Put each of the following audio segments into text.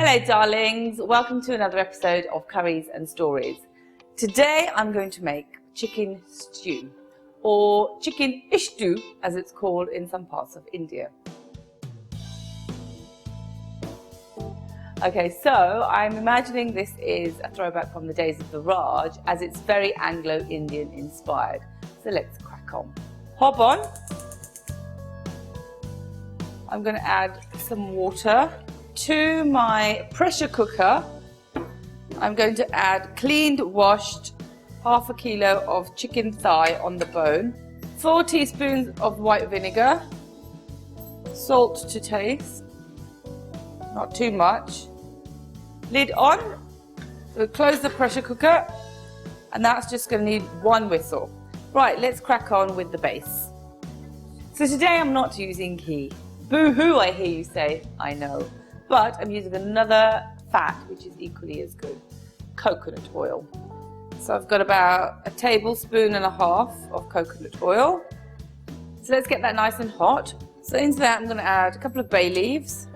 Hello darlings, welcome to another episode of Curries and Stories. Today I'm going to make chicken stew, or chicken stew as it's called in some parts of India. Okay, so I'm imagining this is a throwback from the days of the Raj, as it's very Anglo-Indian inspired. So let's crack on. Hop on. I'm going to add some water. To my pressure cooker, I'm going to add cleaned, washed half a kilo of chicken thigh on the bone, 4 teaspoons of white vinegar, salt to taste, not too much, lid on, we'll close the pressure cooker, and that's just going to need 1 whistle. Right, let's crack on with the base. So today I'm not using ghee. Boo-hoo, I hear you say. I know. But I'm using another fat which is equally as good, coconut oil. So I've got about 1.5 tablespoons of coconut oil. So let's get that nice and hot. So into that I'm going to add a couple of bay leaves,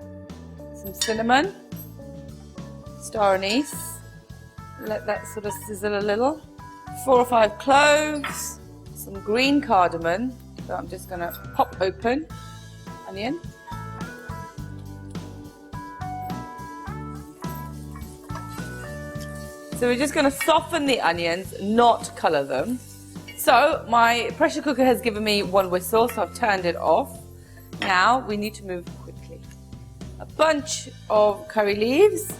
some cinnamon, star anise, let that sort of sizzle a little, 4 or 5 cloves, some green cardamom, so I'm just going to pop open, onion, so we're just going to soften the onions, not colour them. So my pressure cooker has given me 1 whistle, so I've turned it off. Now we need to move quickly. A bunch of curry leaves,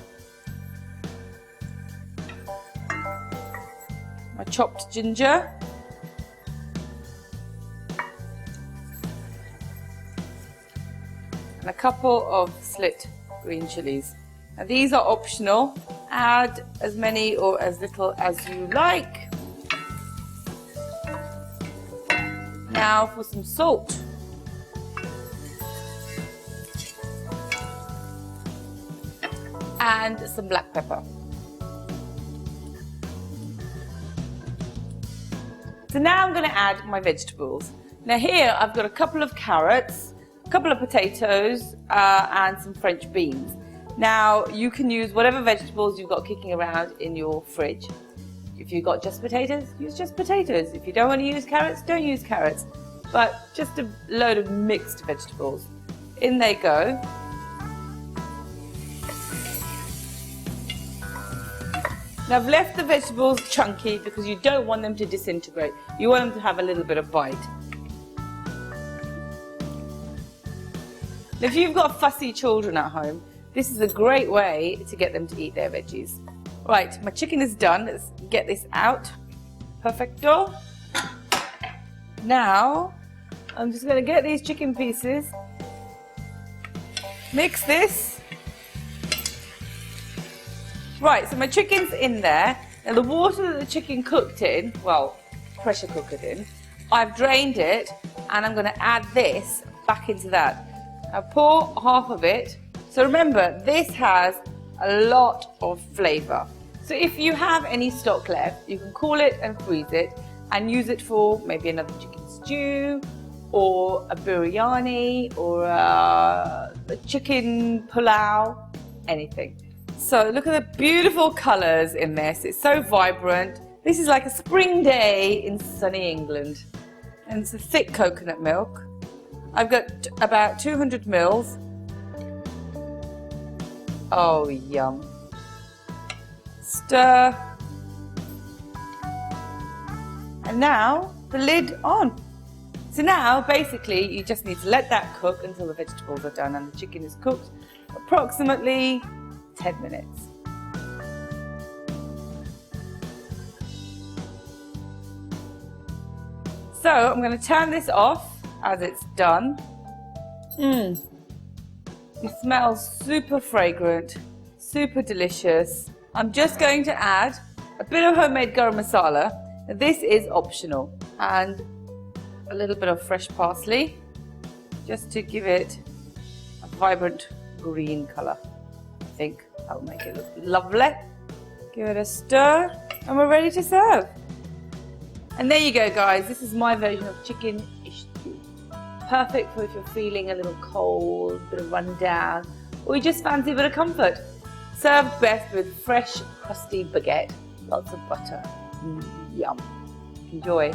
my chopped ginger, and a couple of slit green chillies. Now these are optional. Add as many or as little as you like. Now for some salt. And some black pepper. So now I'm going to add my vegetables. Now here I've got a couple of carrots, a couple of potatoes and some French beans. Now you can use whatever vegetables you've got kicking around in your fridge. If you've got just potatoes, use just potatoes. If you don't want to use carrots, don't use carrots. But just a load of mixed vegetables. In they go. Now I've left the vegetables chunky because you don't want them to disintegrate. You want them to have a little bit of bite. If you've got fussy children at home, this is a great way to get them to eat their veggies. Right, my chicken is done. Let's get this out. Perfecto. Now, I'm just going to get these chicken pieces, mix this. Right, so my chicken's in there. Now the water that the chicken cooked in, well, pressure cookered in, I've drained it, and I'm going to add this back into that. Now pour half of it. So remember, this has a lot of flavour. So if you have any stock left, you can cool it and freeze it and use it for maybe another chicken stew or a biryani or a chicken pulao, anything. So look at the beautiful colours in this. It's so vibrant. This is like a spring day in sunny England. And it's a thick coconut milk. I've got about 200 mils. Oh, yum. Stir. And now the lid on. So now basically you just need to let that cook until the vegetables are done and the chicken is cooked approximately 10 minutes. So I'm going to turn this off as it's done. It smells super fragrant, super delicious. I'm just going to add a bit of homemade garam masala. Now, this is optional, and a little bit of fresh parsley just to give it a vibrant green colour. I think that'll make it look lovely. Give it a stir and we're ready to serve. And there you go guys, this is my version of chicken stew. Perfect for if you're feeling a little cold, a bit of rundown, or you just fancy a bit of comfort. Served best with fresh, crusty baguette. Lots of butter. Yum. Enjoy.